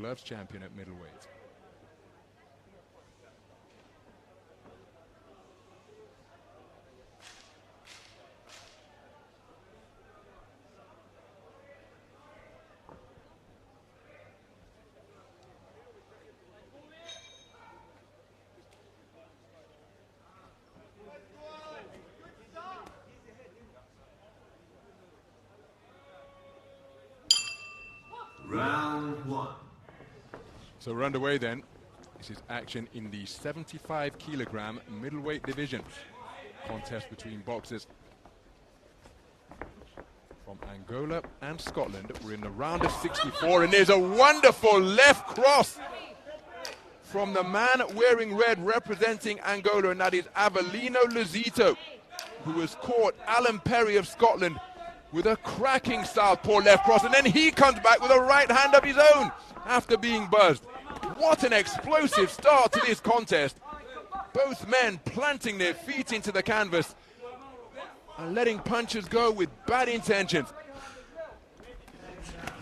gloves champion at middleweight. Round one. So we're underway then. This is action in the 75 kilogram middleweight division. Contest between boxers from Angola and Scotland. We're in the round of 64, and there's a wonderful left cross from the man wearing red representing Angola, and that is Avelino Luzito, who has caught Alan Perrie of Scotland with a cracking southpaw left cross, and then he comes back with a right hand of his own after being buzzed. What an explosive start to this contest. Both men planting their feet into the canvas and letting punches go with bad intentions.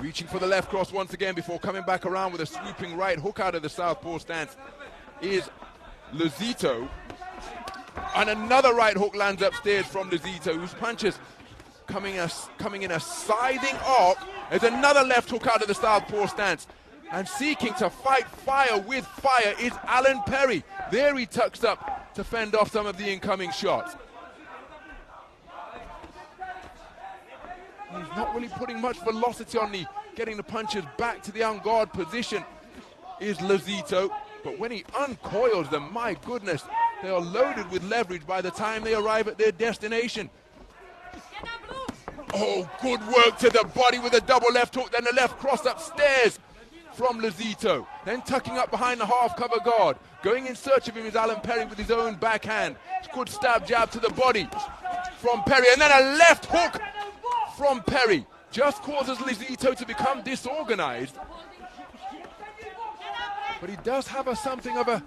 Reaching for the left cross once again before coming back around with a swooping right hook out of the southpaw stance is Luzito. And another right hook lands upstairs from Luzito, whose punches coming in a scything arc. There's another left hook out of the southpaw stance. And seeking to fight fire with fire is Alan Perrie. There he tucks up to fend off some of the incoming shots. He's not really putting much velocity on getting the punches back to the on guard position is Luzito. But when he uncoils them, my goodness, they are loaded with leverage by the time they arrive at their destination. Oh, good work to the body with a double left hook, then the left cross upstairs from Luzito. Then tucking up behind the half-cover guard. Going in search of him is Alan Perrie with his own backhand. Good stab jab to the body from Perrie, and then a left hook from Perrie. Just causes Luzito to become disorganized. But he does have something of a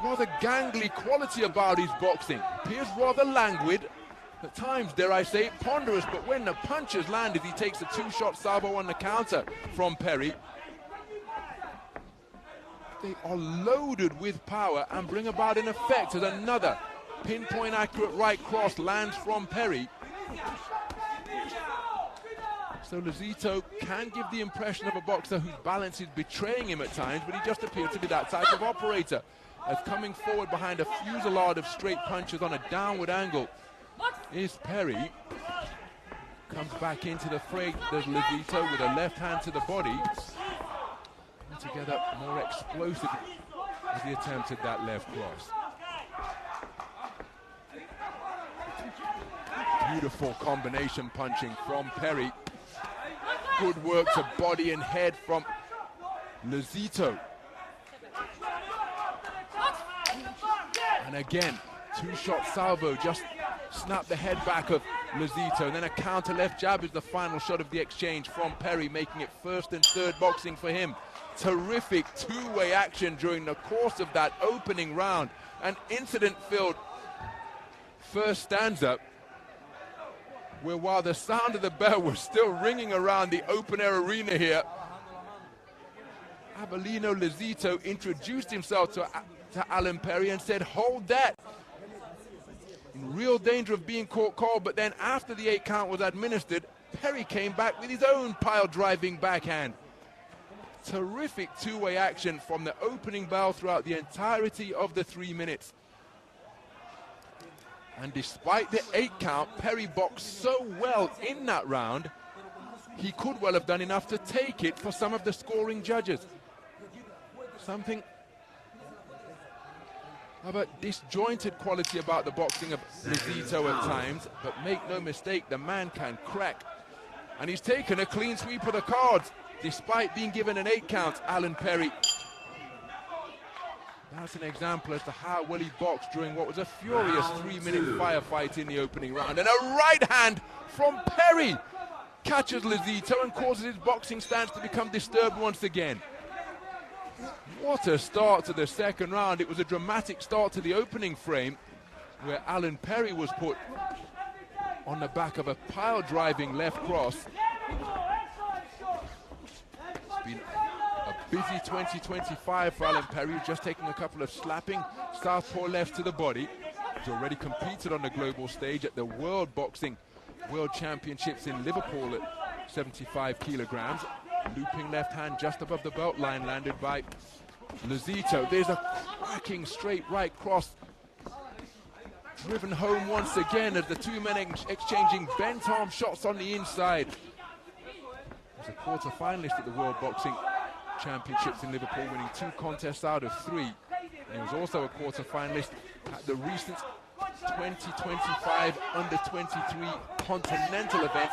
rather gangly quality about his boxing. Appears rather languid. At times, dare I say, ponderous, but when the punches landed, he takes a two-shot salvo on the counter from Perrie. They are loaded with power and bring about an effect as another pinpoint accurate right cross lands from Perrie. So Luzito can give the impression of a boxer whose balance is betraying him at times, but he just appears to be that type of operator, as coming forward behind a fusillade of straight punches on a downward angle is Perrie. Comes back into the fray, does Luzito, with a left hand to the body. And together, more explosive as he attempted that left cross. Beautiful combination punching from Perrie. Good work to body and head from Luzito. And again, two-shot salvo, just snap the head back of Luzito, and then a counter left jab is the final shot of the exchange from Perrie, making it first and third boxing for him. Terrific two-way action during the course of that opening round. An incident-filled first stanza, where while the sound of the bell was still ringing around the open-air arena here, Avelino Luzito introduced himself to Alan Perrie and said, "Hold that." In real danger of being caught cold, but then after the 8 count was administered, Perrie came back with his own pile-driving backhand. Terrific two-way action from the opening bell throughout the entirety of the 3 minutes. And despite the 8 count, Perrie boxed so well in that round, he could well have done enough to take it for some of the scoring judges. Something of a disjointed quality about the boxing of Luzito at times, but make no mistake, the man can crack. And he's taken a clean sweep of the cards, despite being given an 8 count, Alan Perrie. That's an example as to how well he boxed during what was a furious 3-minute firefight in the opening round. And a right hand from Perrie catches Luzito and causes his boxing stance to become disturbed once again. What a start to the second round. It was a dramatic start to the opening frame, where Alan Perrie was put on the back of a pile-driving left cross. It's been a Busy 2025 for Alan Perrie, just taking a couple of slapping southpaw lefts to the body. He's already competed on the global stage at the World Championships in Liverpool at 75 kilograms. Looping left hand just above the belt line, landed by Luzito. There's a cracking straight right cross. Driven home once again as the two men exchanging bent arm shots on the inside. He's a quarter-finalist at the World Boxing Championships in Liverpool, winning 2 contests out of 3. And he was also a quarter-finalist at the recent 2025 Under-23 Continental event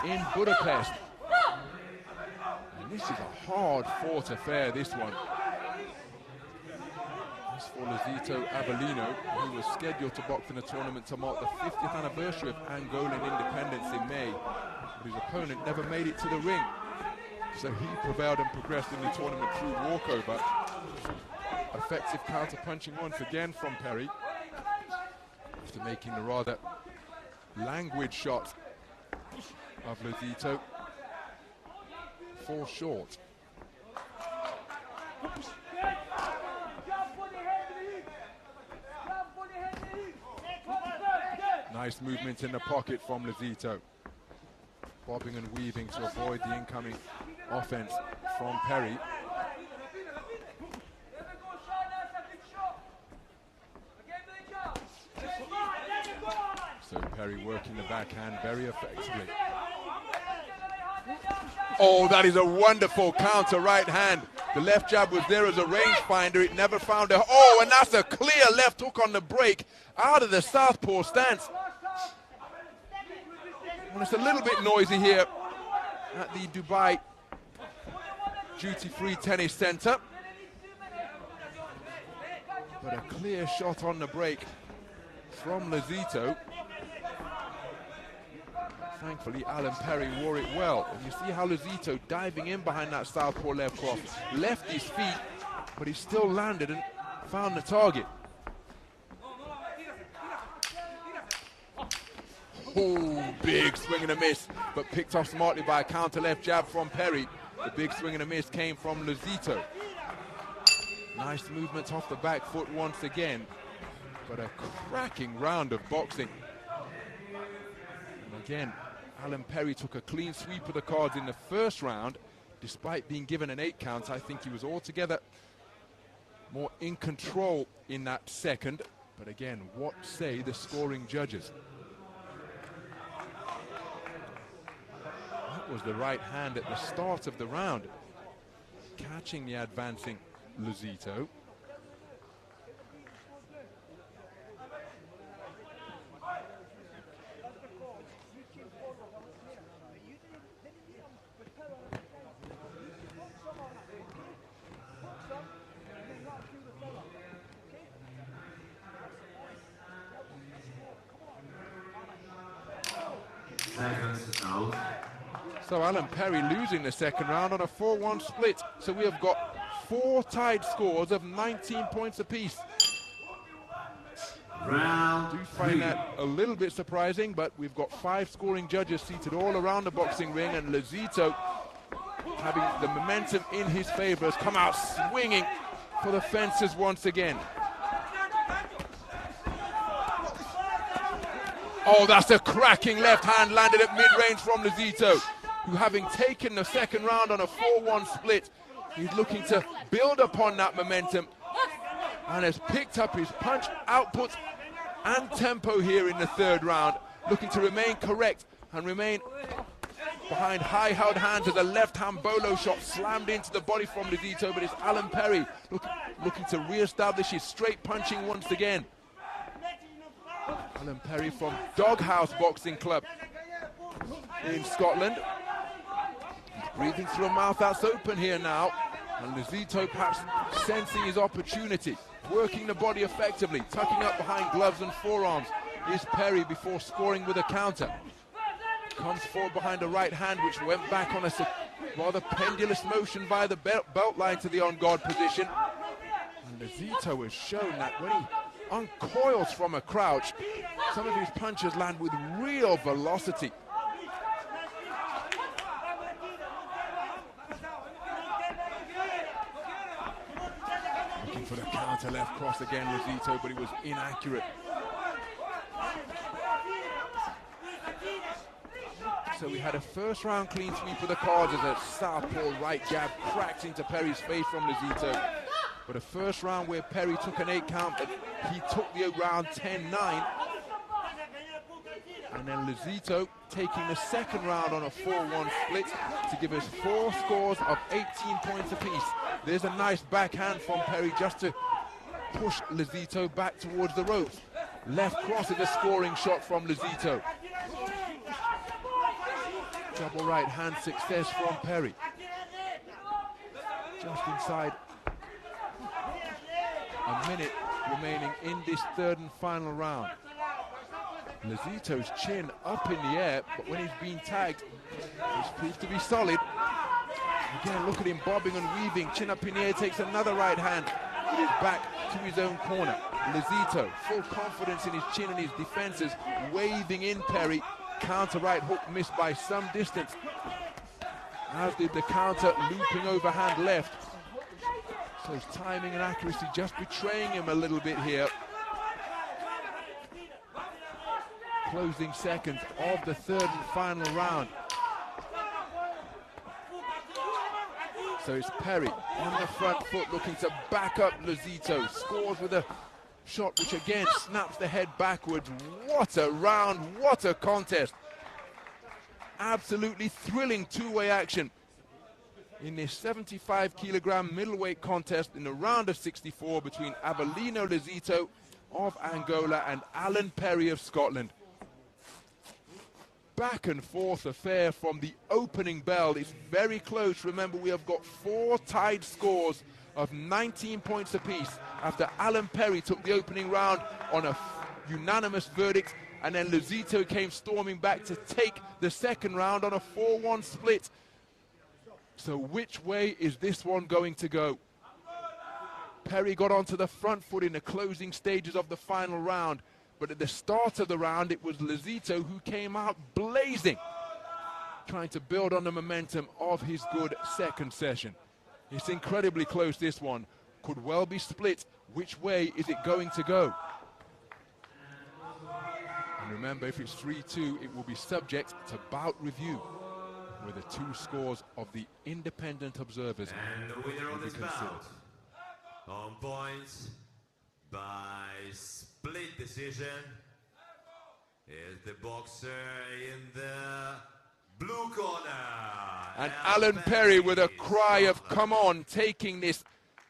in Budapest. And this is a hard-fought affair, this one. As for Luzito Avelino, who was scheduled to box in the tournament to mark the 50th anniversary of Angolan independence in May, but his opponent never made it to the ring. So he prevailed and progressed in the tournament through walkover. Effective counter-punching once again from Perrie, after making the rather languid shot of Luzito fall short. Nice movement in the pocket from Luzito. Bobbing and weaving to avoid the incoming offense from Perrie. So Perrie working the backhand very effectively. Oh, that is a wonderful counter right hand. The left jab was there as a rangefinder. It never found a... Oh, and that's a clear left hook on the break out of the southpaw stance. And it's a little bit noisy here at the Dubai duty-free tennis center. But a clear shot on the break from Luzito. Thankfully, Alan Perrie wore it well. And you see how Luzito diving in behind that southpaw left cross, left his feet, but he still landed and found the target. Oh, big swing and a miss, but picked off smartly by a counter left jab from Perrie. The big swing and a miss came from Luzito. Nice movement off the back foot once again, but a cracking round of boxing. And again, Alan Perrie took a clean sweep of the cards in the first round. Despite being given an 8 count, I think he was altogether more in control in that second. But again, what say the scoring judges? That was the right hand at the start of the round, catching the advancing Luzito. So Alan Perrie losing the second round on a 4-1 split. So we have got 4 tied scores of 19 points apiece. I do find that a little bit surprising, but we've got 5 scoring judges seated all around the boxing ring, and Luzito, having the momentum in his favor, has come out swinging for the fences once again. Oh, that's a cracking left hand landed at mid-range from Luzito, who, having taken the second round on a 4-1 split, he's looking to build upon that momentum and has picked up his punch output and tempo here in the third round, looking to remain correct and remain behind high-held hands as a left-hand bolo shot slammed into the body from Luzito, but it's Alan Perrie looking to re-establish his straight punching once again. Alan Perrie from Doghouse Boxing Club in Scotland. He's breathing through a mouth that's open here now, and Luzito perhaps sensing his opportunity, working the body effectively, tucking up behind gloves and forearms is Perrie before scoring with a counter. Comes forward behind a right hand which went back on a rather pendulous motion by the belt line to the on guard position. And Luzito has shown that when he uncoils from a crouch, some of his punches land with real velocity. for the counter left cross again, Luzito, but it was inaccurate. So we had a first round clean sweep of the cards as a southpaw right jab cracked into Perrie's face from Luzito. But a first round where Perrie took an 8 count, but he took the round 10-9. And then Luzito taking the second round on a 4-1 split to give us 4 scores of 18 points apiece. There's a nice backhand from Perrie just to push Luzito back towards the ropes. Left cross is a scoring shot from Luzito. Double right hand success from Perrie. Just inside a minute remaining in this third and final round. Luzito's chin up in the air, but when he's been tagged, he's proved to be solid. Again, look at him bobbing and weaving, chin up in the air, takes another right hand with his back to his own corner. Luzito, full confidence in his chin and his defenses, waving in Perrie. Counter right hook missed by some distance, as did the counter looping overhand left. So his timing and accuracy just betraying him a little bit here. Closing seconds of the third and final round. So it's Perrie on the front foot looking to back up Luzito. Scores with a shot which again snaps the head backwards. What a round, what a contest. Absolutely thrilling two-way action in this 75-kilogram middleweight contest in the round of 64 between Avelino Luzito of Angola and Alan Perrie of Scotland. Back and forth affair from the opening bell. It's very close. Remember, we have got 4 tied scores of 19 points apiece after Alan Perrie took the opening round on a unanimous verdict, and then Luzito came storming back to take the second round on a 4-1 split. So which way is this one going to go? Perrie got onto the front foot in the closing stages of the final round, but at the start of the round it was Luzito who came out blazing, trying to build on the momentum of his good second session. It's incredibly close, this one. Could well be split. Which way is it going to go? And remember, if it's 3-2, it will be subject to bout review, where the 2 scores of the independent observers and the winner of this bout, on points by split decision, is the boxer in the blue corner. And Alan Perrie with a cry of come on, taking this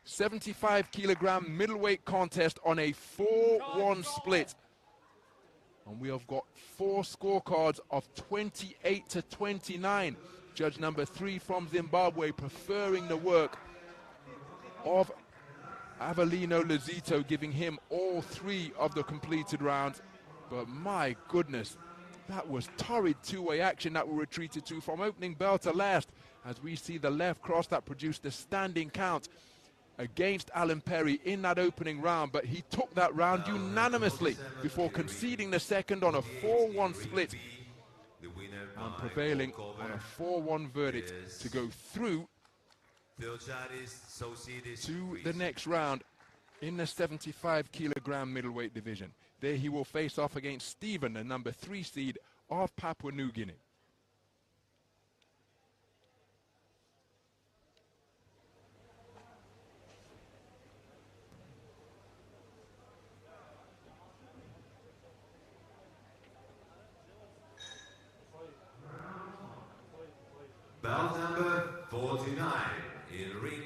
75-kilogram middleweight contest on a 4-1 split. And we have got 4 scorecards of 28-29. Judge number 3 from Zimbabwe preferring the work of Avelino Luzito, giving him all 3 of the completed rounds. But my goodness, that was torrid two-way action that we retreated to from opening bell to last, as we see the left cross that produced a standing count against Alan Perrie in that opening round, but he took that round unanimously before conceding the second on a 4-1 split and prevailing on a 4-1 verdict to go through to the next round in the 75-kilogram middleweight division. There he will face off against Stephen, the number 3 seed of Papua New Guinea. Bout number 49 in ring